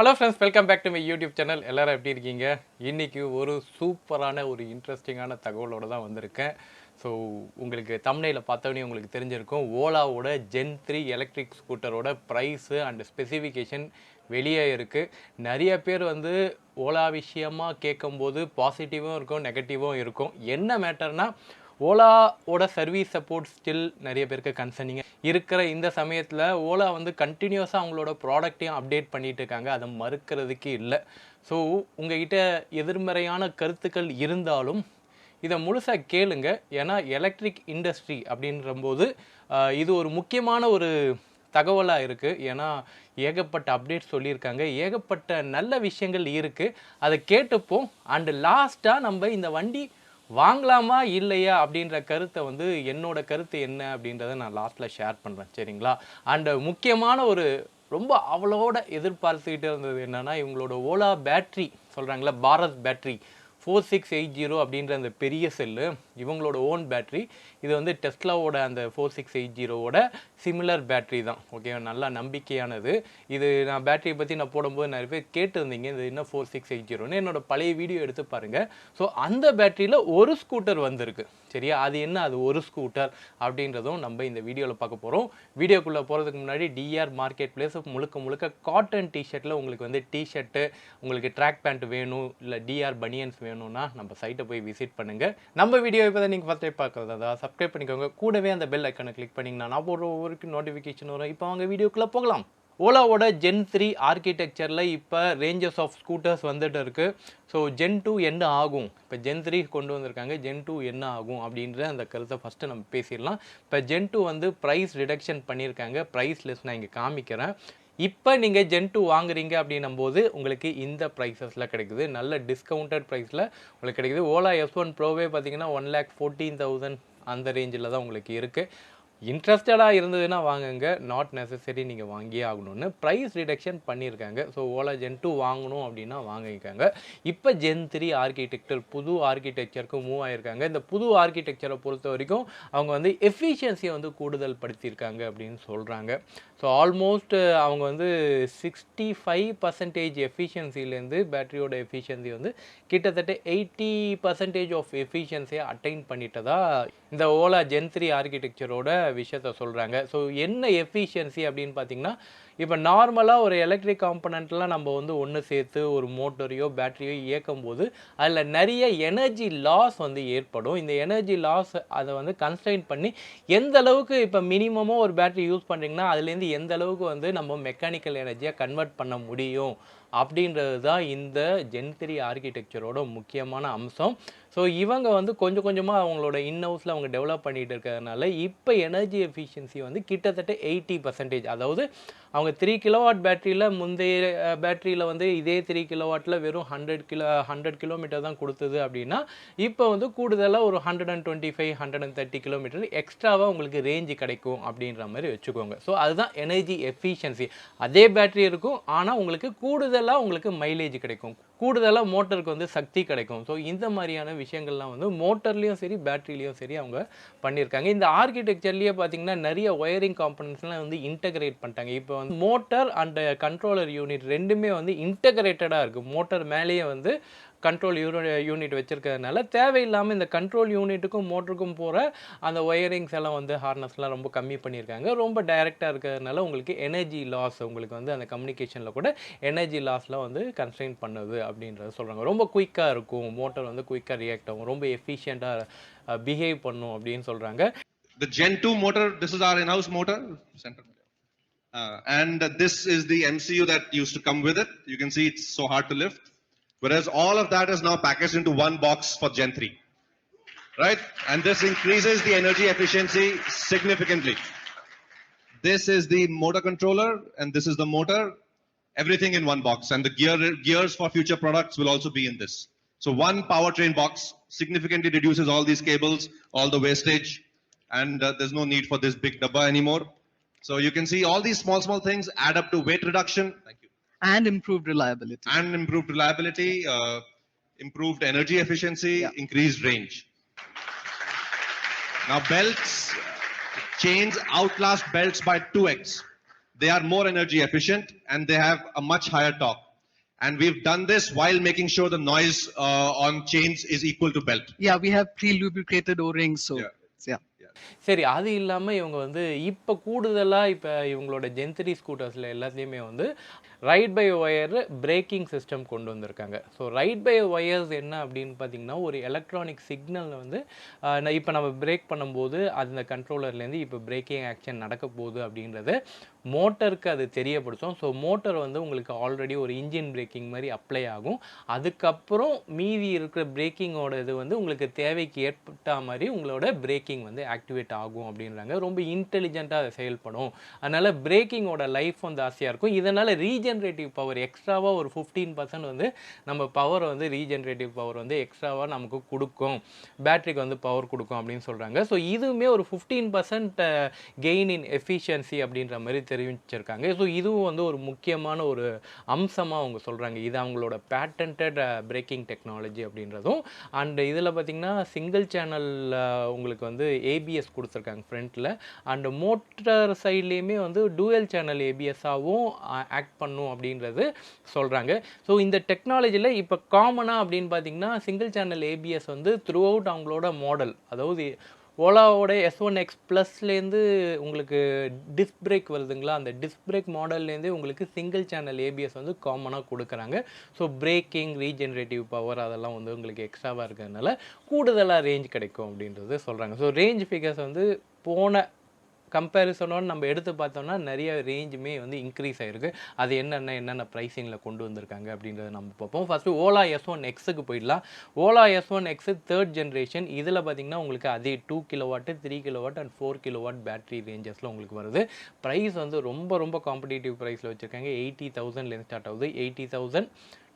Hello friends, welcome back to my YouTube channel. எல்லோரும் எப்படி இருக்கீங்க? இன்றைக்கி ஒரு சூப்பரான ஒரு இன்ட்ரெஸ்டிங்கான தகவலோடு தான் வந்திருக்கேன். ஸோ உங்களுக்கு தம்ப்நெயிலை பார்த்தோன்னே உங்களுக்கு தெரிஞ்சிருக்கும். ஓலாவோட ஜென் 3 எலக்ட்ரிக் ஸ்கூட்டரோட ப்ரைஸு அண்ட் ஸ்பெசிஃபிகேஷன் வெளியே இருக்குது. நிறைய பேர் வந்து ஓலா விஷயமாக கேட்கும்போது பாசிட்டிவும் இருக்கும், நெகட்டிவும் இருக்கும். என்ன மேட்டர்னால், ஓலாவோட சர்வீஸ் சப்போர்ட் ஸ்டில் நிறைய பேருக்கு கன்சர்னிங்காக இருக்கிற இந்த சமயத்தில் ஓலா வந்து கண்டினியூஸாக அவங்களோட ப்ராடக்டையும் அப்டேட் பண்ணிகிட்டு இருக்காங்க. அதை மறுக்கிறதுக்கு இல்லை. ஸோ உங்ககிட்ட எதிர்மறையான கருத்துக்கள் இருந்தாலும் இதை முழுசாக கேளுங்க. ஏன்னா எலக்ட்ரிக் இண்டஸ்ட்ரி அப்படின்றபோது இது ஒரு முக்கியமான ஒரு தகவலாக இருக்குது. ஏன்னா ஏகப்பட்ட அப்டேட் சொல்லியிருக்காங்க, ஏகப்பட்ட நல்ல விஷயங்கள் இருக்குது. அதை கேட்டுப்போம். அண்டு லாஸ்ட்டாக நம்ம இந்த வண்டி வாங்கலாமா இல்லையா அப்படின்ற கருத்தை வந்து என்னோட கருத்து என்ன அப்படின்றத நான் லாஸ்ட்டில் ஷேர் பண்ணுறேன், சரிங்களா? அண்டு முக்கியமான ஒரு ரொம்ப அவளோட எதிர்பார்த்துக்கிட்டே இருந்தது என்னென்னா, இவங்களோட ஓலா பேட்ரி சொல்கிறாங்களே, பாரத் பேட்ரி 4680 அப்படின்ற அந்த பெரிய செல்லு இவங்களோட ஓன் பேட்ரி. இது வந்து டெஸ்லாவோட அந்த 4680ஓட சிமிலர் பேட்ரி தான். ஓகே, நல்லா நம்பிக்கையானது. இது நான் பேட்டரியை பற்றி நான் போடும்போது நிறைய பேர் கேட்டுருந்தீங்க, இது என்ன 4680ன்னு. என்னோட பழைய வீடியோ எடுத்து பாருங்கள். ஸோ அந்த பேட்டரியில் ஒரு ஸ்கூட்டர் வந்திருக்கு, சரியா? அது என்ன, அது ஒரு ஸ்கூட்டர் அப்படின்றதும் நம்ம இந்த வீடியோவில் பார்க்க போகிறோம். வீடியோக்குள்ளே போகிறதுக்கு முன்னாடி டிஆர் மார்க்கெட் பிளேஸ் முழுக்க காட்டன் டிஷர்ட்டில் உங்களுக்கு வந்து டிஷர்ட்டு, உங்களுக்கு ட்ராக் பேண்ட் வேணும், இல்லை டிஆர் பனியன்ஸ் வேணும்னா நம்ம சைட்டை போய் விசிட் பண்ணுங்கள். நம்ம வீடியோ இப்போ தான் நீங்கள் ஃபஸ்ட் டைம் பார்க்குறதா சப்ஸ்கிரைப் பண்ணிக்கோங்க. கூடவே அந்த பெல் ஐக்கனை கிளிக் பண்ணிங்கன்னா நான் போடுற ஒவ்வொருக்கு நோட்டிஃபிகேஷன் வரும். இப்போ அவங்க வீடியோக்குள்ளே போகலாம். ஓலாவோட ஜென் 3 ஆர்கிடெக்சரில் இப்போ ரேஞ்சஸ் ஆஃப் ஸ்கூட்டர்ஸ் வந்துட்டு இருக்குது. ஸோ ஜென் 2 என்ன ஆகும், இப்போ ஜென் 3 கொண்டு வந்திருக்காங்க, ஜென் 2 என்ன ஆகும் அப்படின்ற அந்த கருத்தை ஃபஸ்ட்டு நம்ம பேசிடலாம். இப்போ ஜென் 2 வந்து ப்ரைஸ் ரிடக்ஷன் பண்ணியிருக்காங்க. ப்ரைஸ் லிஸ்ட் நான் இங்கே காமிக்கிறேன். இப்போ நீங்கள் ஜென் 2 வாங்குறீங்க அப்படின்னும் போது உங்களுக்கு இந்த ப்ரைஸஸில் கிடைக்குது. நல்ல டிஸ்கவுண்டட் ப்ரைஸில் உங்களுக்கு கிடைக்குது. ஓலா S1 ப்ரோவே பார்த்தீங்கன்னா 1,14,000 அந்த ரேஞ்சில் தான் உங்களுக்கு இருக்குது. இன்ட்ரெஸ்டடாக இருந்ததுன்னா வாங்குங்க, நாட் நெசசரி நீங்கள் வாங்கியே ஆகணும்னு ப்ரைஸ் ரிடக்ஷன் பண்ணியிருக்காங்க. ஸோ ஓலா ஜென் 2 வாங்கணும் அப்படின்னா வாங்கிக்காங்க. இப்போ ஜென் 3 ஆர்கிடெக்சர் புது ஆர்கிடெக்சருக்கு மூவ் ஆகியிருக்காங்க. இந்த புது ஆர்கிடெக்சரை பொறுத்த வரைக்கும் அவங்க வந்து எஃபிஷியன்சியை வந்து கூடுதல் படுத்தியிருக்காங்க அப்படின்னு சொல்கிறாங்க. ஸோ ஆல்மோஸ்ட் அவங்க வந்து 65% எஃபிஷியன்சிலேருந்து பேட்டரியோட எஃபிஷியன்சி வந்து கிட்டத்தட்ட 80% ஆஃப் எஃபிஷியன்சியை அட்டைன் பண்ணிட்டதா இந்த ஓலா ஜென் 3 ஆர்கிடெக்சரோட விஷயத்த சொல்கிறாங்க. ஸோ என்ன எஃபிஷியன்சி அப்படின்னு பார்த்தீங்கன்னா, இப்போ நார்மலாக ஒரு எலக்ட்ரிக் காம்பனண்ட்லாம் நம்ம வந்து ஒன்று சேர்த்து ஒரு மோட்டரையோ பேட்டரியோ இயக்கும் போது அதில் நிறைய எனர்ஜி லாஸ் வந்து ஏற்படும். இந்த எனர்ஜி லாஸ் அதை வந்து கன்ஸ்ட்ரெயின் பண்ணி எந்த அளவுக்கு இப்போ மினிமமாக ஒரு பேட்டரி யூஸ் பண்ணுறீங்கன்னா அதுலேருந்து எந்த அளவுக்கு வந்து நம்ம மெக்கானிக்கல் எனர்ஜியாக கன்வெர்ட் பண்ண முடியும் அப்படின்றது தான் இந்த ஜென் 3 ஆர்கிடெக்சரோட முக்கியமான அம்சம். ஸோ இவங்க வந்து கொஞ்சம் கொஞ்சமாக அவங்களோட இன்ஹவுஸில் அவங்க டெவலப் பண்ணிகிட்டு இருக்கிறதுனால இப்போ எனர்ஜி எஃபிஷியன்சி வந்து கிட்டத்தட்ட 80%. அதாவது அவங்க 3 கிலோவாட் பேட்டரியில் முந்தைய பேட்டரியில் வந்து இதே 3 கிலோவாட்டில் வெறும் 100 கிலோமீட்டர் தான் கொடுத்தது அப்படின்னா இப்போ வந்து கூடுதலாக ஒரு 125-130 கிலோமீட்டர் எக்ஸ்ட்ராவாக உங்களுக்கு ரேஞ்சு கிடைக்கும் அப்படின்ற மாதிரி வச்சுக்கோங்க. ஸோ அதுதான் எனர்ஜி எஃபிஷியன்சி. அதே பேட்டரி இருக்கும், ஆனால் உங்களுக்கு கூடுதலாக உங்களுக்கு மைலேஜ் கிடைக்கும், கூடுதலாக மோட்டருக்கு வந்து சக்தி கிடைக்கும். ஸோ இந்த மாதிரியான விஷயங்கள்லாம் வந்து மோட்டர்லேயும் சரி பேட்டரிலையும் சரி அவங்க பண்ணியிருக்காங்க. இந்த ஆர்கிடெக்சர்லேயே பார்த்தீங்கன்னா நிறைய ஒயரிங் காம்பனன்ட்ஸ்லாம் வந்து இன்டகிரேட் பண்ணிட்டாங்க. இப்போ வந்து மோட்டர் அண்ட் கண்ட்ரோலர் யூனிட் ரெண்டுமே வந்து இன்டகிரேட்டடாக இருக்குது. மோட்டர் மேலேயே வந்து கண்ட்ரோல் யூனிட் வச்சுருக்கிறதுனால தேவையில்லாமல் இந்த கண்ட்ரோல் யூனிட்டுக்கும் மோட்டருக்கும் போகிற அந்த ஒயரிங்ஸ் எல்லாம் வந்து ஹார்னஸ்லாம் ரொம்ப கம்மி பண்ணியிருக்காங்க. ரொம்ப டைரெக்டாக இருக்கிறதுனால உங்களுக்கு எனர்ஜி லாஸ், உங்களுக்கு வந்து அந்த கம்யூனிகேஷனில் கூட எனர்ஜி லாஸ்லாம் வந்து கன்ஸ்ட்ரெயின் பண்ணுது அப்படின்றத சொல்கிறாங்க. ரொம்ப குயிக்காக இருக்கும், மோட்டர் வந்து குயிக்காக ரியாக்ட் ஆகும், ரொம்ப எஃபிஷியண்ட்டாக பிஹேவ் பண்ணும் அப்படின்னு சொல்கிறாங்க. The Gen 2 motor, this is our in-house motor. And this is the MCU that used to come with it. You can see it's so hard to lift. Whereas all of that is now packaged into one box for Gen 3. Right? And this increases the energy efficiency significantly. This is the motor controller and this is the motor. Everything in one box. And the gears for future products will also be in this. So one powertrain box significantly reduces all these cables, all the wastage, and there's no need for this big dabba anymore. So you can see all these small things add up to weight reduction. Thank you. And improved reliability. And improved reliability, improved energy efficiency, increased range. Now belts, chains outlast belts by 2x. They are more energy efficient and they have a much higher torque. And we've done this while making sure the noise on chains is equal to belt. Yeah, we have pre-lubricated O-rings, so Yeah. yeah. சரி, அது இல்லாமல் இவங்க வந்து இப்போ கூடுதலாக இப்போ இவங்களோட ஜென்த்ரி ஸ்கூட்டர்ஸில் எல்லாத்துலேயுமே வந்து ride by wire braking system கொண்டு வந்திருக்காங்க. ஸோ ரைட் பை ஒயர்ஸ் என்ன அப்படின்னு பார்த்தீங்கன்னா, ஒரு எலக்ட்ரானிக் சிக்னல் வந்து இப்போ நம்ம பிரேக் பண்ணும்போது அந்த கண்ட்ரோலர்லேருந்து இப்போ பிரேக்கிங் ஆக்ஷன் நடக்க போகுது அப்படின்றது மோட்டருக்கு அது தெரியப்படுத்தும். ஸோ மோட்டர் வந்து உங்களுக்கு ஆல்ரெடி ஒரு இன்ஜின் பிரேக்கிங் மாதிரி அப்ளை ஆகும். அதுக்கப்புறம் மீதி இருக்கிற பிரேக்கிங்கோட இது வந்து உங்களுக்கு தேவைக்கு ஏற்பட்ட மாதிரி உங்களோட பிரேக்கிங் வந்து ஆக்டிவேட் ஆகும் அப்படின்றாங்க. ரொம்ப இன்டெலிஜென்ட்டாக அது செயல்படும். அதனால் பிரேக்கிங்கோட லைஃப் வந்து ஆசையாக இருக்கும். இதனால் ரீஜென்ரேட்டிவ் பவர் எக்ஸ்ட்ராவாக ஒரு 15% வந்து நம்ம பவர் வந்து ரீஜென்ரேட்டிவ் பவர் வந்து எக்ஸ்ட்ராவாக நமக்கு கொடுக்கும், பேட்டரிக்கு வந்து பவர் கொடுக்கும் அப்படின்னு சொல்கிறாங்க. ஸோ இதுவுமே ஒரு 15% கெயின் இன் எஃபிஷியன்சி அப்படின்ற மாதிரி தெரிவிச்சிருக்காங்க. ஸோ இதுவும் வந்து ஒரு முக்கியமான ஒரு அம்சமாக அவங்க சொல்கிறாங்க. இது அவங்களோட பேட்டன்டட் பிரேக்கிங் டெக்னாலஜி அப்படின்றதும். அண்ட் இதில் பார்த்திங்கன்னா சிங்கிள் சேனல் உங்களுக்கு வந்து ஏபிஎஸ் கொடுத்துருக்காங்க ஃப்ரண்ட்டில். அண்ட் மோட்டர் சைட்லேயுமே வந்து டூயல் சேனல் ஏபிஎஸ்ஸாகவும் ஆக்ட் பண்ணும் அப்படின்றது சொல்கிறாங்க. ஸோ இந்த டெக்னாலஜியில் இப்போ காமனாக அப்படின்னு பார்த்திங்கன்னா சிங்கிள் சேனல் ஏபிஎஸ் வந்து த்ரூ அவுட் அவங்களோட மாடல், அதாவது ஓலாவோட S1X ப்ளஸ்லேருந்து உங்களுக்கு டிஸ்க் பிரேக் வருதுங்களா, அந்த டிஸ்க் பிரேக் மாடல்லேருந்தே உங்களுக்கு சிங்கிள் சேனல் ஏபிஎஸ் வந்து காமனாக கொடுக்குறாங்க. ஸோ பிரேக்கிங், ரீஜென்ரேட்டிவ் பவர் அதெல்லாம் வந்து உங்களுக்கு எக்ஸ்ட்ராவாக இருக்கிறதுனால கூடுதலாக ரேஞ்ச் கிடைக்கும் அப்படின்றது சொல்கிறாங்க. ஸோ ரேஞ்ச் ஃபிகர்ஸ் வந்து போன கம்பேரிசனோடு நம்ம எடுத்து பார்த்தோம்னா நிறைய ரேஞ்சுமே வந்து இன்க்ரீஸ் ஆகிருக்கு. அது என்னென்ன ப்ரைஸிங்கில் கொண்டு வந்திருக்காங்க அப்படின்றத நம்ம பார்ப்போம். ஃபஸ்ட்டு ஓலா S1Xக்கு போயிடலாம். Ola S1X 3rd generation. இதில் பார்த்திங்கன்னா உங்களுக்கு அதே 2 kilowatt, 3 kilowatt and 4 kilowatt battery ரேஞ்சஸில் உங்களுக்கு வருது. ப்ரைஸ் வந்து ரொம்ப காம்படிட்டிவ் ப்ரைஸில் வச்சுருக்காங்க. 80,000லேருந்து ஸ்டார்ட் ஆகுது. 80,000.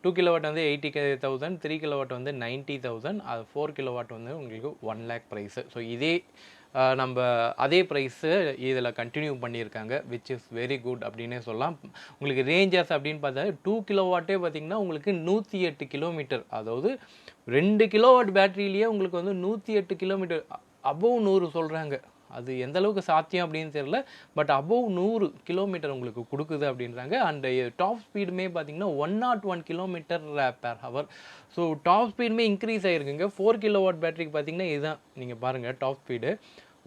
2 கிலோவாட் வந்து 80,000, 3 கிலோவாட் வந்து 90,000, அது 4 கிலோவாட் வந்து உங்களுக்கு 1 lakh ப்ரைஸு. ஸோ இதே நம்ம அதே ப்ரைஸு இதில் கண்டினியூ பண்ணியிருக்காங்க, விச் இஸ் வெரி குட் அப்படின்னே சொல்லலாம். உங்களுக்கு ரேஞ்சஸ் அப்படின்னு பார்த்தா 2 கிலோவாட்டே பார்த்திங்கன்னா உங்களுக்கு 108 கிலோமீட்டர், அதாவது 2 கிலோவாட் பேட்டரியிலேயே உங்களுக்கு வந்து 108 கிலோமீட்டர், அபோவ் 100 சொல்கிறாங்க. அது எந்த அளவுக்கு சாத்தியம் அப்படின்னு தெரியல, பட் அபோவ் 100 கிலோமீட்டர் உங்களுக்கு கொடுக்குது அப்படின்றாங்க. அண்ட் டாப் ஸ்பீடுமே பார்த்திங்கன்னா 101 kilometre per hour. So top ஸ்பீடுமே இன்க்ரீஸ் ஆகிருக்குங்க. 4 கிலோவாட் பேட்டரிக்கு பார்த்திங்கன்னா இதுதான் நீங்கள் பாருங்கள் டாப் ஸ்பீடு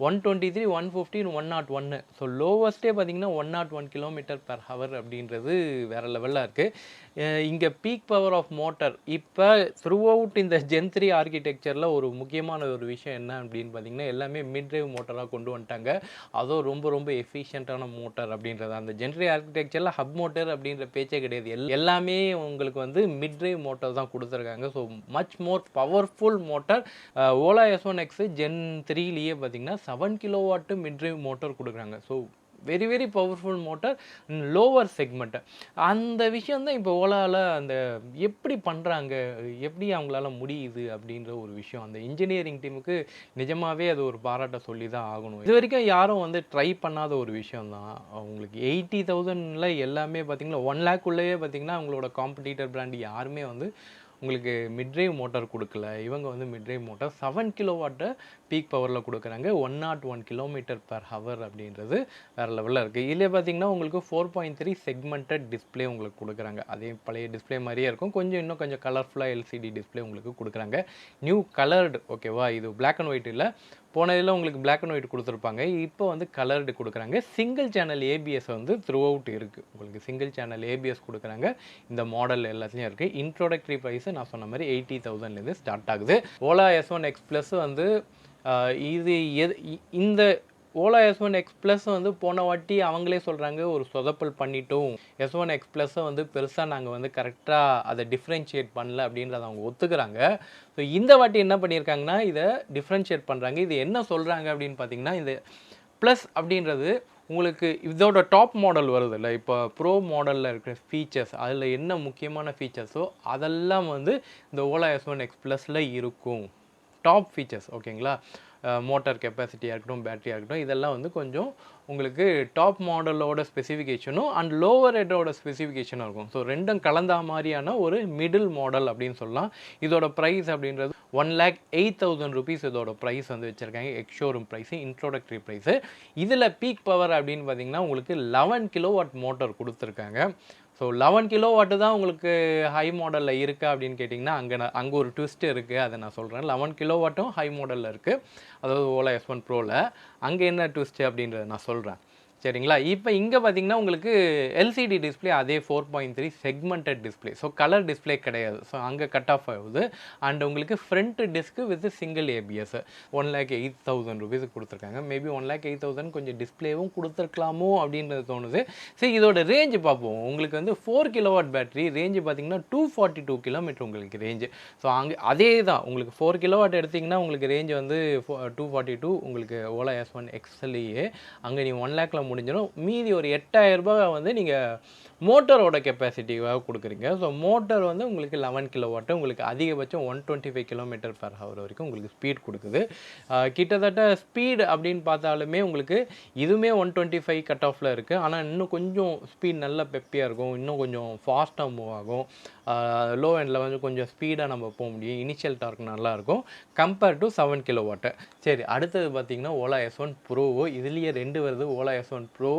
123, 115, 101. ஸோ லோவஸ்ட்டே பார்த்திங்கன்னா 101 கிலோமீட்டர் பெர் ஹவர் அப்படின்றது வேறு லெவலில் இருக்குது. இங்கே பீக் பவர் ஆஃப் மோட்டர் இப்போ த்ரூ அவுட் இந்த ஜென்3 ஆர்கிடெக்சரில் ஒரு முக்கியமான ஒரு விஷயம் என்ன அப்படின்னு பார்த்திங்கன்னா எல்லாமே மிட் ட்ரைவ் மோட்டராக கொண்டு வந்துட்டாங்க. அதுவும் ரொம்ப எஃபிஷியண்ட்டான மோட்டர் அப்படின்றது. அந்த ஜென்3 ஆர்கிடெக்சரில் ஹப் மோட்டர் அப்படின்ற பேச்சே கிடையாது. எல்லாமே உங்களுக்கு வந்து மிட் ட்ரைவ் மோட்டர் தான் கொடுத்துருக்காங்க. So much more powerful motor. Ola S1X Gen3லேயே பார்த்திங்கன்னா 7 கிலோவாட்டு மிட் ட்ரைவ் மோட்டர் கொடுக்குறாங்க. So very powerful motor, lower segment. அந்த விஷயம் தான் இப்போ ஓலாவில் அந்த எப்படி பண்ணுறாங்க, எப்படி அவங்களால முடியுது அப்படின்ற ஒரு விஷயம். அந்த இன்ஜினியரிங் டீமுக்கு நிஜமாகவே அது ஒரு பாராட்ட சொல்லி தான் ஆகணும். இது வரைக்கும் யாரும் வந்து ட்ரை பண்ணாத ஒரு விஷயம் தான். அவங்களுக்கு 80,000ல் எல்லாமே பார்த்திங்கன்னா 1 lakh பார்த்திங்கன்னா அவங்களோட காம்படிட்டர் பிராண்ட் யாருமே வந்து உங்களுக்கு மிட் ட்ரைவ் மோட்டார் கொடுக்கல. இவங்க வந்து மிட் ட்ரைவ் மோட்டார் 7 கிலோவாட்டை பீக் பவரில் கொடுக்குறாங்க. 101 கிலோமீட்டர் பெர் ஹவர் அப்படின்றது வேறு லெவலில் இருக்குது. இதில் பார்த்திங்கன்னா உங்களுக்கு 4.3 செக்மெண்டட் டிஸ்பிளே உங்களுக்கு கொடுக்குறாங்க. அதே பழைய டிஸ்பிளே மாதிரியே இருக்கும், இன்னும் கொஞ்சம் கலர்ஃபுல்லாக எல்சிடி டிஸ்பிளே உங்களுக்கு கொடுக்குறாங்க. நியூ கலர்டு, ஓகேவா, இது பிளாக் அண்ட் ஒயிட் இல்லை. போன இதில் உங்களுக்கு பிளாக் அண்ட் ஒயிட் கொடுத்துருப்பாங்க, இப்போ வந்து கலர்டு கொடுக்குறாங்க. சிங்கிள் சேனல் ஏபிஎஸ் வந்து த்ரூ அவுட் இருக்குது. உங்களுக்கு சிங்கிள் சேனல் ஏபிஎஸ் கொடுக்குறாங்க. இந்த மாடல் எல்லாத்துலேயும் இருக்குது. இன்ட்ரோடக்டரி ப்ரைஸு நான் சொன்ன மாதிரி 80,000லேருந்து ஸ்டார்ட் ஆகுது. ஓலா S1X ப்ளஸ் வந்து இது இந்த ஓலா S1X ப்ளஸ் வந்து போன வாட்டி அவங்களே சொல்கிறாங்க ஒரு சொதப்பல் பண்ணிட்டோம், S1X ப்ளஸ்ஸை வந்து பெருசாக நாங்கள் வந்து கரெக்டாக அதை டிஃப்ரென்ஷியேட் பண்ணல அப்படின்றத அவங்க ஒத்துக்கிறாங்க. ஸோ இந்த வாட்டி என்ன பண்ணியிருக்காங்கன்னா இதை டிஃப்ரென்ஷியேட் பண்ணுறாங்க. இது என்ன சொல்கிறாங்க அப்படின்னு பார்த்தீங்கன்னா, இந்த ப்ளஸ் அப்படின்றது உங்களுக்கு இதோட டாப் மாடல் வருது இல்லை, இப்போ ப்ரோ மாடலில் இருக்கிற ஃபீச்சர்ஸ், அதில் என்ன முக்கியமான ஃபீச்சர்ஸோ அதெல்லாம் வந்து இந்த ஓலா S1X ப்ளஸில் இருக்கும். டாப் ஃபீச்சர்ஸ், ஓகேங்களா, மோட்டார் கெப்பாசிட்டியாக இருக்கட்டும், பேட்டரியாக இருக்கட்டும், இதெல்லாம் வந்து கொஞ்சம் உங்களுக்கு டாப் மாடலோட ஸ்பெசிஃபிகேஷனும் அண்ட் லோவர் ஹெட்டோட ஸ்பெசிஃபிகேஷனும் இருக்கும். ஸோ ரெண்டும் கலந்தா மாதிரியான ஒரு மிடில் மாடல் அப்படின்னு சொல்லலாம். இதோட ப்ரைஸ் அப்படின்றது 1,08,000 rupees இதோட ப்ரைஸ் வந்து வச்சுருக்காங்க. Ex showroom price, introductory price. இதில் பீக் பவர் அப்படின்னு பார்த்தீங்கன்னா உங்களுக்கு 11 கிலோவாட் மோட்டர் கொடுத்துருக்காங்க. ஸோ 11 கிலோவாட்டு தான் உங்களுக்கு ஹை மாடலில் இருக்கா அப்படின்னு கேட்டிங்கன்னா அங்கே ஒரு ட்விஸ்ட் இருக்குது, அதை நான் சொல்கிறேன். 11 கிலோவாட்டும் ஹை மாடலில் இருக்குது, அதாவது ஓலா S1 ப்ரோவில். அங்கே என்ன ட்விஸ்ட்டு அப்படின்றத நான் சொல்கிறேன், சரிங்களா? இப்போ இங்கே பார்த்தீங்கன்னா உங்களுக்கு எல்சிடி டிஸ்பிளே அதே 4.3 segmented display. So colour display கிடையாது. ஸோ அங்கே கட் ஆஃப் ஆகுது. அண்ட் உங்களுக்கு front disc with single ABS 1,08,000 ருபீஸுக்கு கொடுத்துருக்காங்க. மேபி 1,08,000 கொஞ்சம் டிஸ்பிளேவும் கொடுத்துருக்கலாமோ அப்படின்றது தோணுது. சரி, இதோட ரேஞ்சு பார்ப்போம். உங்களுக்கு வந்து 4 கிலோவாட் பேட்டரி, ரேஞ்சு பார்த்தீங்கன்னா 242 கிலோமீட்டர் உங்களுக்கு ரேஞ்சு. ஸோ அங்கே அதே தான் உங்களுக்கு 4 கிலோவாட் எடுத்திங்கன்னா உங்களுக்கு ரேஞ்சு வந்து 242 உங்களுக்கு ஓலா S1 Xலேயே. அங்கே நீங்கள் 1 லேக்கில் முடிஞ்சிடும். மீதி ஒரு 8,000 ரூபாய் வந்து நீங்கள் மோட்டரோட கெப்பாசிட்டிவாக கொடுக்குறீங்க. ஸோ மோட்டர் வந்து உங்களுக்கு 11 கிலோவாட்டு, உங்களுக்கு அதிகபட்சம் 125 கிலோமீட்டர் பர் ஹவர் வரைக்கும் உங்களுக்கு ஸ்பீட் கொடுக்குது. கிட்டத்தட்ட ஸ்பீடு அப்படின்னு பார்த்தாலுமே உங்களுக்கு இதுவுமே 125 கட் ஆஃபில் இருக்குது. ஆனால் இன்னும் கொஞ்சம் ஸ்பீட் நல்ல பெப்பியாக இருக்கும், இன்னும் கொஞ்சம் ஃபாஸ்ட்டாக மூவ் ஆகும். லோ எண்டில் வந்து கொஞ்சம் ஸ்பீடாக நம்ம போக முடியும். இனிஷியல் டார்க் நல்லாயிருக்கும் கம்பேர் டு 7 கிலோவாட்டு. சரி, அடுத்தது பார்த்தீங்கன்னா ஓலா S1 ப்ரோவோ. இதுலேயே 2 வருது, Ola S1 bro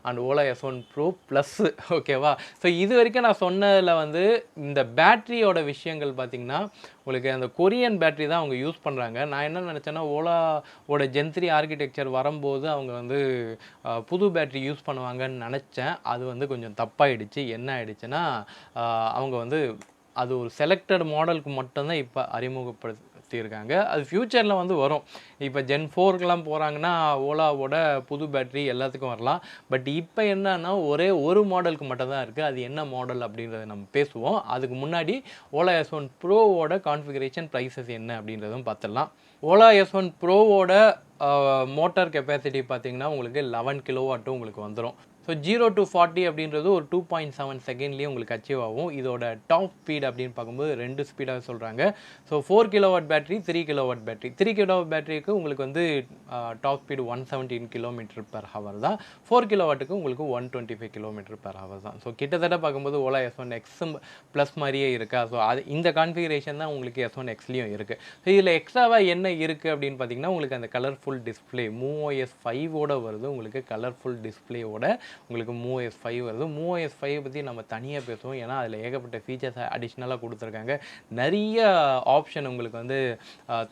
and Ola S1 bro plus. ஓகேவா? ஸோ இது வரைக்கும் நான் சொன்னதில் வந்து இந்த பேட்டரியோட விஷயங்கள் பார்த்தீங்கன்னா உங்களுக்கு அந்த கொரியன் பேட்டரி தான் அவங்க யூஸ் பண்ணுறாங்க. நான் என்ன நினச்சேன்னா ஓலாவோட Gen 3 ஆர்கிடெக்சர் வரும்போது அவங்க வந்து புது பேட்டரி யூஸ் பண்ணுவாங்கன்னு நினச்சேன். அது வந்து கொஞ்சம் தப்பாயிடுச்சு. என்ன ஆயிடுச்சுன்னா அவங்க வந்து அது ஒரு செலக்டட் மாடலுக்கு மட்டும்தான் இப்போ அறிமுகப்படுத்தியிருக்காங்க. அது ஃப்யூச்சரில் வந்து வரும். இப்போ Gen 4க்கெலாம் போகிறாங்கன்னா ஓலாவோட புது பேட்டரி எல்லாத்துக்கும் வரலாம். பட் இப்போ என்னன்னா ஒரே ஒரு மாடலுக்கு மட்டும் தான் இருக்குது. அது என்ன மாடல் அப்படின்றத நம்ம பேசுவோம். அதுக்கு முன்னாடி ஓலா S1 ப்ரோவோட கான்ஃபிகரேஷன் ப்ரைஸஸ் என்ன அப்படின்றதும் பார்த்துடலாம். ஓலா S1 ப்ரோவோட மோட்டார் கெப்பாசிட்டி பார்த்தீங்கன்னா உங்களுக்கு 11 கிலோவாட்டும் உங்களுக்கு வந்துடும். ஸோ 0 to 40 அப்படின்றது ஒரு 2.7 செகண்ட்லேயே உங்களுக்கு அச்சீவ் ஆகும். இதோட டாப் ஸ்பீட் அப்படின்னு பார்க்கும்போது 2 ஸ்பீடாக சொல்கிறாங்க. So 4 kilowatt battery, 3 kilowatt battery. 3 kilowatt பேட்டரிக்கு உங்களுக்கு வந்து top speed 117 kilometre per hour தான். 4 கிலோவாட்டுக்கு உங்களுக்கு 125 கிலோமீட்டர் பர் ஹவர் தான். ஸோ கிட்டத்தட்ட பார்க்கும்போது ஓலா S1 X ப்ளஸ் மாதிரியே இருக்கா. ஸோ அது இந்த கான்ஃபிகரேஷன் தான் உங்களுக்கு S1 Xலேயும் இருக்குது. ஸோ இதில் எக்ஸ்ட்ராவாக என்ன இருக்குது அப்படின்னு பார்த்தீங்கன்னா உங்களுக்கு அந்த கலர்ஃபுல் டிஸ்பிளே MUOS 5ஓட வருது. உங்களுக்கு கலர்ஃபுல் டிஸ்பிளேயோட உங்களுக்கு MUOS 5 வருது. MUOS 5 பற்றி நம்ம தனியாக பேசுவோம். ஏன்னா அதில் ஏகப்பட்ட ஃபீச்சர்ஸ் அடிஷ்னலாக கொடுத்துருக்காங்க. நிறைய ஆப்ஷன் உங்களுக்கு வந்து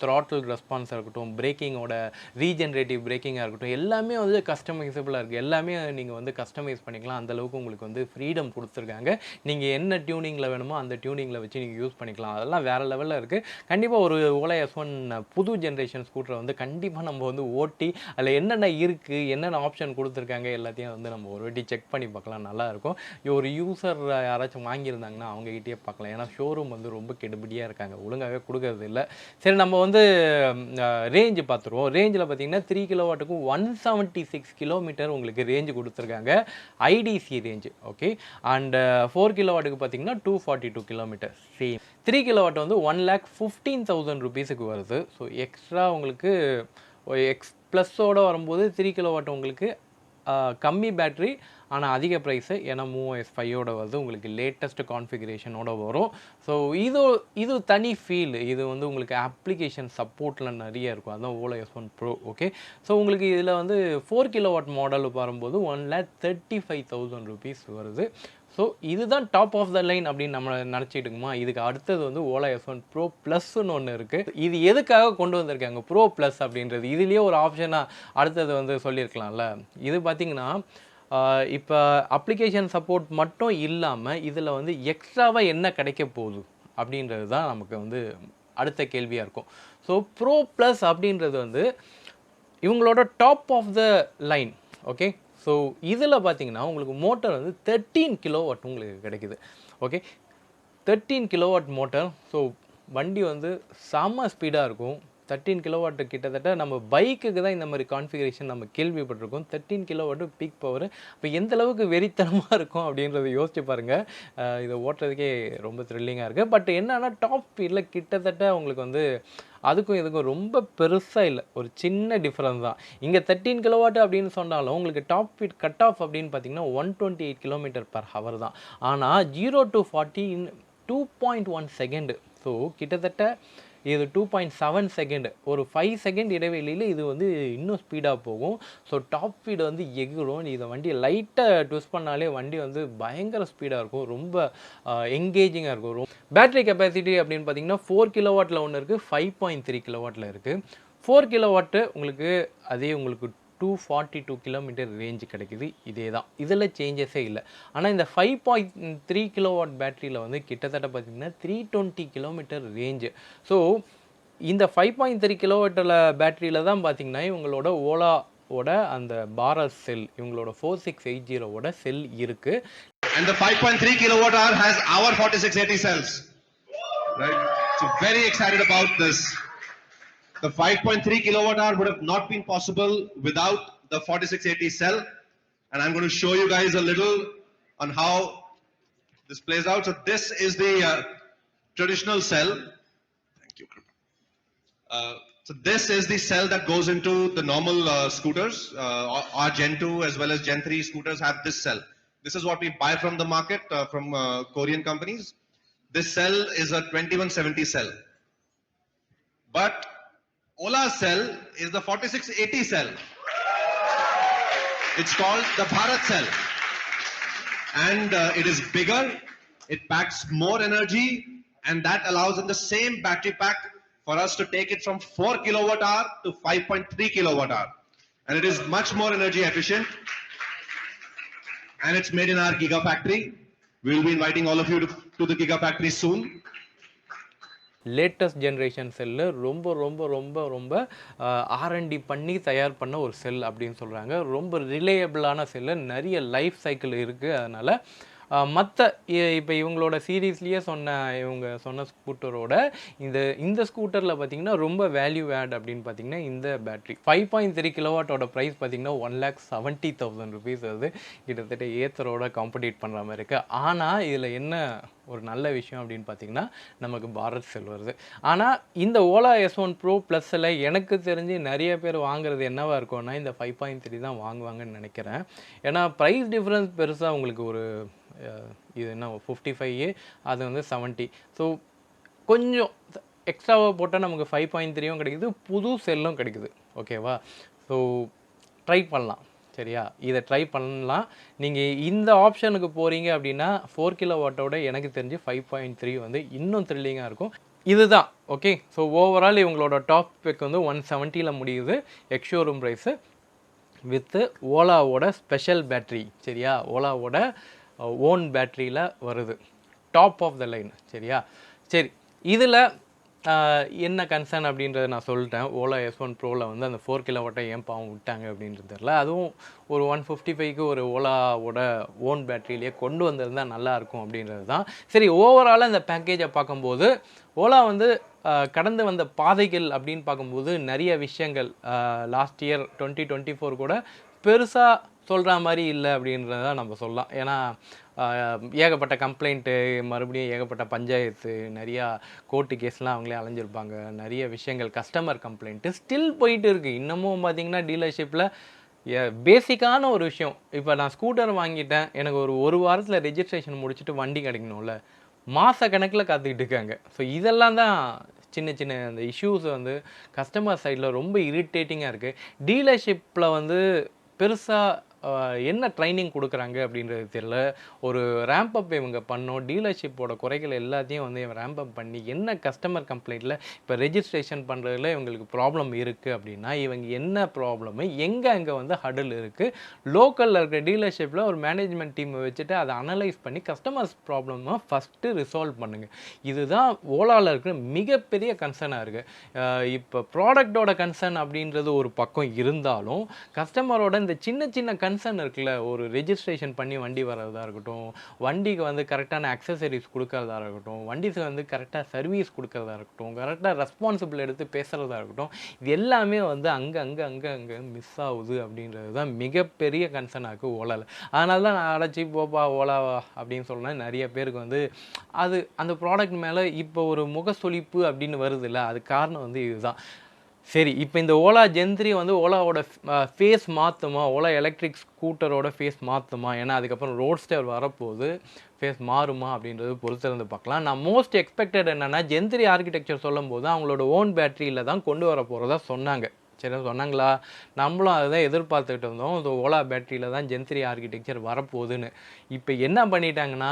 த்ராட்டில் ரெஸ்பான்ஸாக இருக்கட்டும், பிரேக்கிங்கோட ரீஜென்ரேட்டிவ் பிரேக்கிங்காக இருக்கட்டும், எல்லாமே வந்து கஸ்டமைசபிளாக இருக்குது. எல்லாமே நீங்கள் வந்து கஸ்டமைஸ் பண்ணிக்கலாம். அந்தளவுக்கு உங்களுக்கு வந்து ஃப்ரீடம் கொடுத்துருக்காங்க. நீங்கள் என்ன டியூனிங்கில் வேணுமோ அந்த டியூனிங்கில் வச்சு நீங்கள் யூஸ் பண்ணிக்கலாம். அதெல்லாம் வேறு லெவலில் இருக்குது. கண்டிப்பாக ஒரு ஓலா S1 புது ஜென்ரேஷன் ஸ்கூட்டரை வந்து கண்டிப்பாக நம்ம வந்து ஓட்டி அதில் என்னென்ன இருக்குது, என்னென்ன ஆப்ஷன் கொடுத்துருக்காங்க எல்லாத்தையும் வந்து நம்ம ஒரு வாட்டி செக் பண்ணி பார்க்கலாம். நல்லாயிருக்கும். ஒரு யூசர் யாராச்சும் வாங்கியிருந்தாங்கன்னா அவங்ககிட்டயே பார்க்கலாம். ஏன்னா ஷோரூம் வந்து ரொம்ப கெடுபடியாக இருக்காங்க, ஒழுங்காகவே கொடுக்கறது இல்லை. சரி, நம்ம வந்து ரேஞ்சு பார்த்துருவோம். ரேஞ்சில் பார்த்தீங்கன்னா 3 கிலோவாட்டுக்கு 176 கிலோமீட்டர் உங்களுக்கு ரேஞ்சு கொடுத்துருக்காங்க, ஐடிசி ரேஞ்சு. ஓகே. அண்ட் 4 கிலோவாட்டுக்கு பார்த்தீங்கன்னா 242 கிலோமீட்டர் சேம். 3 கிலோவாட் வந்து 1,15,000 ருபீஸுக்கு வருது. ஸோ எக்ஸ்ட்ரா உங்களுக்கு எக்ஸ் ப்ளஸ்ஸோடு வரும்போது 3 கிலோவாட் உங்களுக்கு கம்மி பேட்ரி ஆனால் அதிக ப்ரைஸு. ஏன்னா MUOS 5ஓட வருது, உங்களுக்கு லேட்டஸ்ட் கான்ஃபிகரேஷனோட வரும். ஸோ இது தனி ஃபீல். இது வந்து உங்களுக்கு அப்ளிகேஷன் சப்போர்ட்டில் நிறைய இருக்கும். அதுதான் Ola S1 bro. Okay. So உங்களுக்கு இதில் வந்து 4 கிலோவாட் மாடல் வரும்போது 1,35,000 ருபீஸ் வருது. ஸோ இதுதான் டாப் ஆஃப் த லைன் அப்படின்னு நம்ம நினச்சிட்டு இருக்குமா. இதுக்கு அடுத்தது வந்து ஓலா S1 ப்ரோ ப்ளஸ்ன்னு ஒன்று இருக்குது. இது எதுக்காக கொண்டு வந்திருக்காங்க ப்ரோ ப்ளஸ் அப்படின்றது? இதுலேயே ஒரு ஆப்ஷனாக அடுத்தது வந்து சொல்லியிருக்கலாம்ல. இது பார்த்திங்கன்னா இப்போ அப்ளிகேஷன் சப்போர்ட் மட்டும் இல்லாமல் இதில் வந்து எக்ஸ்ட்ராவாக என்ன கிடைக்க போகுது அப்படின்றது தான் நமக்கு வந்து அடுத்த கேள்வியாக இருக்கும். ஸோ ப்ரோ ப்ளஸ் அப்படின்றது வந்து இவங்களோட top of the line. Okay. So இதில் பார்த்தீங்கன்னா உங்களுக்கு மோட்டர் வந்து 13 கிலோவாட் உங்களுக்கு கிடைக்குது. ஓகே. 13 kilowatt motor. ஸோ வண்டி வந்து செம்ம ஸ்பீடாக இருக்கும். 13 கிலோவாட்டு கிட்டத்தட்ட நம்ம பைக்குக்கு தான் இந்த மாதிரி கான்ஃபிகரேஷன் நம்ம கேள்விப்பட்டிருக்கோம். 13 கிலோவாட்டு பீக் பவர். இப்போ எந்த அளவுக்கு வெறித்தனமாக இருக்கும் அப்படின்றத யோசிச்சு பாருங்கள். இதை ஓட்டுறதுக்கே ரொம்ப த்ரில்லிங்காக இருக்குது. பட் என்னன்னா டாப் ஸ்பீடில் கிட்டத்தட்ட உங்களுக்கு வந்து அதுக்கும் இதுக்கும் ரொம்ப பெருசாக இல்லை, ஒரு சின்ன டிஃப்ரென்ஸ் தான். இங்கே 13 கிலோவாட் அப்படின்னு சொன்னாலும் உங்களுக்கு டாப் ஸ்பீட் கட் ஆஃப் அப்படின்னு பார்த்தீங்கன்னா 128 கிலோமீட்டர் பர் ஹவர் தான். ஆனால் 0 to 40 in 2.1 செகண்டு. ஸோ கிட்டத்தட்ட இது 2.7 செகண்ட், ஒரு 5 செகண்ட் இடைவெளியில் இது வந்து இன்னும் ஸ்பீடாக போகும். ஸோ டாப் ஸ்பீடு வந்து எகிரும். இதை வண்டி லைட்டாக ட்விஸ்ட் பண்ணாலே வண்டி வந்து பயங்கர ஸ்பீடாக இருக்கும், ரொம்ப எங்கேஜிங்காக இருக்கும். பேட்டரி கெப்பாசிட்டி அப்படின்னு பார்த்தீங்கன்னா 4 கிலோவாட்டில் ஒன்று இருக்குது, 5.3 கிலோவாட்டில் இருக்குது. 4 கிலோவாட்டு உங்களுக்கு அதே உங்களுக்கு 242 கிலோமீட்டர் ரேஞ்சு கிடைக்குது. இதே தான், இதில் சேஞ்சஸே இல்லை. ஆனால் இந்த 5.3 கிலோவாட் பேட்டரியில் வந்து கிட்டத்தட்ட பார்த்திங்கன்னா 320 கிலோமீட்டர் ரேஞ்சு. ஸோ இந்த 5.3 கிலோவாட்டில் பேட்டரியில் தான் பார்த்திங்கன்னா இவங்களோட ஓலாவோட அந்த பாரத் செல், இவங்களோட 4680ஓட செல் இருக்குது. And the 5.3 kilowatt hour has our 4680 cells. Right? So very excited about this. The 5.3 kilowatt hour would have not been possible without the 4680 cell. And I'm going to show you guys a little on how this plays out. So this is the traditional cell. Thank you. So this is the cell that goes into the normal scooters. Our Gen 2 as well as Gen 3 scooters have this cell. This is what we buy from the market from Korean companies. This cell is a 2170 cell. But Ola cell is the 4680 cell. It's called the Bharat cell. And it is bigger, it packs more energy, and that allows in the same battery pack for us to take it from 4 kilowatt hour to 5.3 kilowatt hour. And it is much more energy efficient. And it's made in our Gigafactory. We will be inviting all of you to the Gigafactory soon. Latest generation cell ரொம்ப ரொம்ப ரொம்ப ரொம்ப R&D பண்ணி தயார் பண்ண ஒரு செல் அப்படின்னு சொல்கிறாங்க. ரொம்ப ரிலேயபிளான செல்லு, நிறைய லைஃப் சைக்கிள் இருக்குது. அதனால் மற்ற இப்போ இவங்களோட சீரீஸ்லேயே இவங்க சொன்ன ஸ்கூட்டரோட இந்த ஸ்கூட்டரில் பார்த்திங்கன்னா ரொம்ப வேல்யூ ஆட் அப்படின்னு பார்த்திங்கன்னா இந்த பேட்ரி 5.3 கிலோவாட்டோட ப்ரைஸ் பார்த்திங்கன்னா 1,70,000 rupees. அது கிட்டத்தட்ட ஏத்தரோட காம்படிட் பண்ணுற மாதிரி இருக்குது. ஆனால் இதில் என்ன ஒரு நல்ல விஷயம் அப்படின்னு பார்த்திங்கன்னா நமக்கு பாரத் செல் வருது. ஆனால் இந்த ஓலா S1 Pro ப்ளஸில் எனக்கு தெரிஞ்சு நிறைய பேர் வாங்குறது என்னவாக இருக்கும்னா இந்த 5.3 தான் வாங்குவாங்கன்னு நினைக்கிறேன். ஏன்னா ப்ரைஸ் டிஃப்ரென்ஸ் பெருசாக உங்களுக்கு ஒரு இது என்ன 55, அது வந்து 70. ஸோ கொஞ்சம் எக்ஸ்ட்ராவாக போட்டால் நமக்கு 5.3யும் கிடைக்குது, புது செல்லும் கிடைக்குது. ஓகேவா? ஸோ ட்ரை பண்ணலாம். சரியா? இதை ட்ரை பண்ணலாம். நீங்கள் இந்த ஆப்ஷனுக்கு போகிறீங்க அப்படின்னா 4 கிலோவாட்டோட எனக்கு தெரிஞ்சு 5.3 வந்து இன்னும் த்ரில்லிங்காக இருக்கும். இதுதான் ஓகே. ஸோ ஓவரால் இவங்களோட டாப் ஸ்பெக் வந்து 170ல் முடியுது ex-showroom price with ஓலாவோட special battery. சரியா? ஓலாவோட ஓன் பேட்ரியில் வருது, டாப் ஆஃப் த லைன். சரியா? சரி, இதில் என்ன கன்சர்ன் அப்படின்றத நான் சொல்லிட்டேன். ஓலா S1 Proவில் வந்து அந்த 4 கிலோவாட்டை ஏன் பாவம் விட்டாங்க அப்படின்றது தெரியல. அதுவும் ஒரு 155க்கு ஒரு ஓலாவோட ஓன் பேட்டரியிலேயே கொண்டு வந்திருந்தால் நல்லாயிருக்கும் அப்படின்றது தான். சரி, ஓவராலாக இந்த பேக்கேஜை பார்க்கும்போது ஓலா வந்து கடந்து வந்த பாதைகள் அப்படின்னு பார்க்கும்போது நிறைய விஷயங்கள் லாஸ்ட் இயர் 2024 கூட பெருசாக சொல்கிற மாதிரி இல்லை அப்படின்றத நம்ம சொல்லலாம். ஏன்னா ஏகப்பட்ட கம்ப்ளைண்ட்டு, மறுபடியும் ஏகப்பட்ட பஞ்சாயத்து, நிறையா கோர்ட்டு கேஸ்லாம் அவங்களே அலைஞ்சிருப்பாங்க. நிறைய விஷயங்கள் கஸ்டமர் கம்ப்ளைண்ட்டு ஸ்டில் போயிட்டு இருக்குது. இன்னமும் பார்த்திங்கன்னா டீலர்ஷிப்பில் பேசிக்கான ஒரு விஷயம், இப்போ நான் ஸ்கூட்டர் வாங்கிட்டேன், எனக்கு ஒரு வாரத்தில் ரெஜிஸ்ட்ரேஷன் முடிச்சுட்டு வண்டி கிடைக்கணும்ல, மாத கணக்கில் காத்துக்கிட்டு இருக்காங்க. ஸோ இதெல்லாம் தான் சின்ன சின்ன அந்த இஷ்யூஸ் வந்து கஸ்டமர் சைடில் ரொம்ப இரிட்டேட்டிங்காக இருக்குது. டீலர்ஷிப்பில் வந்து பெருசாக என்ன ட்ரைனிங் கொடுக்குறாங்க அப்படின்றது தெரியல. ஒரு ரேம்பப் இவங்க பண்ணோம், டீலர்ஷிப்போட குறைகள் எல்லாத்தையும் வந்து ரேம்பப் பண்ணி என்ன கஸ்டமர் கம்ப்ளைண்ட்டில் இப்போ ரெஜிஸ்ட்ரேஷன் பண்ணுறதுல இவங்களுக்கு ப்ராப்ளம் இருக்குது அப்படின்னா இவங்க என்ன ப்ராப்ளமு, எங்கே வந்து ஹடில் இருக்குது, லோக்கலில் இருக்கிற டீலர்ஷிப்பில் ஒரு மேனேஜ்மெண்ட் டீமை வச்சுட்டு அதை அனலைஸ் பண்ணி கஸ்டமர்ஸ் ப்ராப்ளமாக ஃபஸ்ட்டு ரிசால்வ் பண்ணுங்கள். இதுதான் ஓலாவில் இருக்கிற மிகப்பெரிய கன்சர்னாக இருக்குது. இப்போ ப்ராடக்டோட கன்சர்ன் அப்படின்றது ஒரு பக்கம் இருந்தாலும் கஸ்டமரோட இந்த சின்ன கன்சர்ன் இருக்குல்ல, ஒரு ரெஜிஸ்ட்ரேஷன் பண்ணி வண்டி வர்றதா இருக்கட்டும், வண்டிக்கு வந்து கரெக்டான அக்சசரிஸ் கொடுக்கறதா இருக்கட்டும், வண்டிக்கு வந்து கரெக்டாக சர்வீஸ் கொடுக்கறதா இருக்கட்டும், கரெக்டாக ரெஸ்பான்சிபிள் எடுத்து பேசுகிறதா இருக்கட்டும், இது எல்லாமே வந்து அங்கே மிஸ் ஆகுது அப்படின்றது தான் மிகப்பெரிய கன்சர்னாக இருக்குது ஓலாவில். அதனால தான் நான் அடைச்சி போப்பா ஓலா அப்படின்னு சொன்னேன். நிறைய பேருக்கு வந்து அது அந்த ப்ராடக்ட் மேலே இப்போ ஒரு முகசொலிப்பு அப்படின்னு வருது இல்லை, அது காரணம் வந்து இதுதான். சரி, இப்போ இந்த ஓலா ஜென்3 வந்து ஓலாவோட ஃபேஸ் மாற்றுமா? ஓலா எலக்ட்ரிக் ஸ்கூட்டரோட ஃபேஸ் மாற்றுமா? ஏன்னா அதுக்கப்புறம் ரோட்ஸ்டர் வரப்போகுது. ஃபேஸ் மாறுமா அப்படின்றது பொறுத்திருந்து பார்க்கலாம். நான் மோஸ்ட் எக்ஸ்பெக்டட் என்னன்னா, ஜென்3 ஆர்க்கிடெக்சர் சொல்லும்போது அவங்களோட ஓன் பேட்டரியில தான் கொண்டு வர போறதா சொன்னாங்க. சரி சொன்னாங்களா? நம்மளும் அதுதான் எதிர்பார்த்துக்கிட்டு இருந்தோம். இந்த ஓலா பேட்டரியில தான் ஜென்3 ஆர்க்கிடெக்சர் வரப்போகுதுன்னு. இப்போ என்ன பண்ணிட்டாங்கன்னா,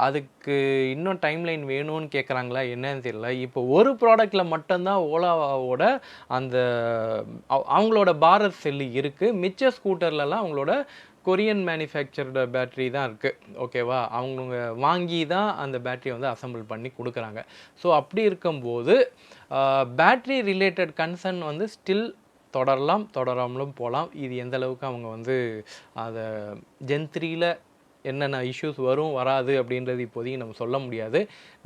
அதுக்கு இன்னும் டைம்லைன் வேணும்னு கேட்குறாங்களா என்னன்னு தெரியல. இப்போ ஒரு ப்ராடக்ட்ல மட்டும் தான் ஓலாவோட அந்த அவங்களோட பாரத் செல்லு இருக்கு. மிச்ச ஸ்கூட்டர்லலாம் அவங்களோட கொரியன் மேனுஃபேக்சர்டு பேட்டரி தான் இருக்குது. ஓகேவா? அவங்க வாங்கி தான் அந்த பேட்டரியை வந்து அசெம்பிள் பண்ணி கொடுக்குறாங்க. ஸோ அப்படி இருக்கும்போது பேட்டரி ரிலேட்டட் கன்சர்ன் வந்து ஸ்டில் தொடரலாம், தொடராமலும் போகலாம். இது எந்த அளவுக்கு அவங்க வந்து அதை ஜென்3ல என்னென்ன இஷ்யூஸ் வரும் வராது அப்படின்றது இப்போதைக்கு நம்ம சொல்ல முடியாது.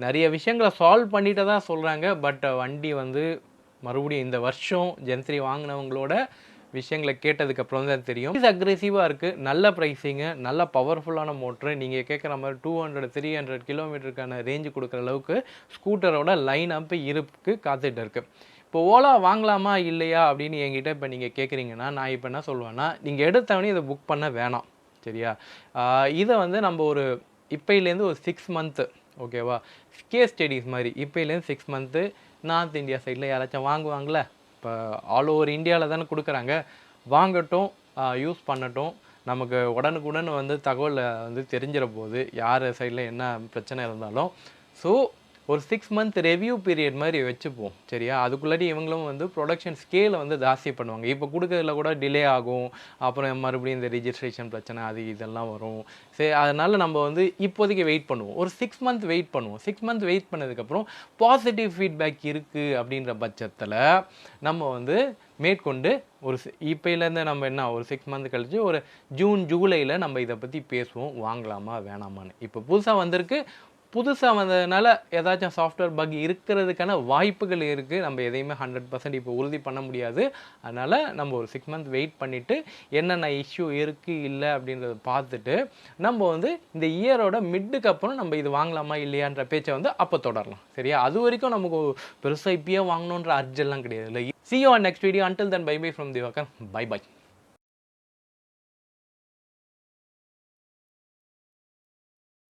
நிறைய விஷயங்களை சால்வ் பண்ணிட்டு தான் சொல்கிறாங்க. பட் வண்டி வந்து மறுபடியும் இந்த வருஷம் ஜென்3 வாங்கினவங்களோட விஷயங்களை கேட்டதுக்கப்புறம் தான் தெரியும். இது அக்ரெசிவாக இருக்குது, நல்ல ப்ரைஸிங்கு, நல்ல பவர்ஃபுல்லான மோட்ரு. நீங்கள் கேட்குற மாதிரி 200 300 கிலோமீட்டருக்கான ரேஞ்சு கொடுக்குற அளவுக்கு ஸ்கூட்டரோட லைன் அப் இருக்குது, காத்துட்டு இருக்குது. இப்போ ஓலா வாங்கலாமா இல்லையா அப்படின்னு என்கிட்ட இப்போ நீங்கள் கேட்குறீங்கன்னா, நான் இப்போ என்ன சொல்லுவேன்னா, நீங்கள் எடுத்தவொடனே இதை புக் பண்ண வேணாம். சரியா? இதை வந்து நம்ம ஒரு இப்போலேருந்து ஒரு 6 மந்த்து, ஓகேவா, கேஸ் ஸ்டடீஸ் மாதிரி இப்போலேருந்து 6 மந்த்து நார்த் இந்தியா சைடில் யாராச்சும் வாங்குவாங்களே, இப்போ ஆல் ஓவர் இந்தியாவில் தானே கொடுக்குறாங்க, வாங்கட்டும், யூஸ் பண்ணட்டும். நமக்கு உடனுக்குடன் வந்து தகவல் வந்து தெரிஞ்சிட போகுது யார் சைடில் என்ன பிரச்சனை இருந்தாலும். ஸோ ஒரு 6 மந்த் ரிவ்யூ பீரியட் மாதிரி வச்சுப்போம். சரியா? அதுக்குள்ளாடி இவங்களும் வந்து ப்ரொடக்ஷன் ஸ்கேலை வந்து ஜாஸ்தி பண்ணுவாங்க. இப்போ கொடுக்கறதுல கூட டிலே ஆகும், அப்புறம் மறுபடியும் இந்த ரிஜிஸ்ட்ரேஷன் பிரச்சனை அது இதெல்லாம் வரும். சரி, அதனால் நம்ம வந்து இப்போதைக்கு வெயிட் பண்ணுவோம். ஒரு 6 மந்த் வெயிட் பண்ணுவோம். 6 மந்த் வெயிட் பண்ணதுக்கப்புறம் பாசிட்டிவ் ஃபீட்பேக் இருக்குது அப்படின்ற பட்சத்தில் நம்ம வந்து மேற்கொண்டு ஒரு இப்போலேருந்து நம்ம என்ன ஒரு 6 மந்த் கழிச்சு ஒரு ஜூன் ஜூலையில் நம்ம இதை பற்றி பேசுவோம், வாங்கலாமா வேணாமான்னு. இப்போ புதுசாக வந்திருக்கு, புதுசாக வந்ததுனால ஏதாச்சும் சாஃப்ட்வேர் பக் இருக்கிறதுக்கான வாய்ப்புகள் இருக்குது. நம்ம எதையுமே 100% இப்போ உறுதி பண்ண முடியாது. அதனால் நம்ம ஒரு 6 மந்த் வெயிட் பண்ணிவிட்டு என்னென்ன இஷ்யூ இருக்குது இல்லை அப்படின்றத பார்த்துட்டு நம்ம வந்து இந்த இயரோட மிட்டுக்கு அப்புறம் நம்ம இது வாங்கலாமா இல்லையான்ற பேச்சை வந்து அப்போ தொடரலாம். சரியா? அது வரைக்கும் நமக்கு பெருசாக இப்பயே வாங்கணுன்ற அர்ஜெல்லாம் கிடையாது. இல்லை. See you on next video. Until then, bye bye from Divakar. Bye bye.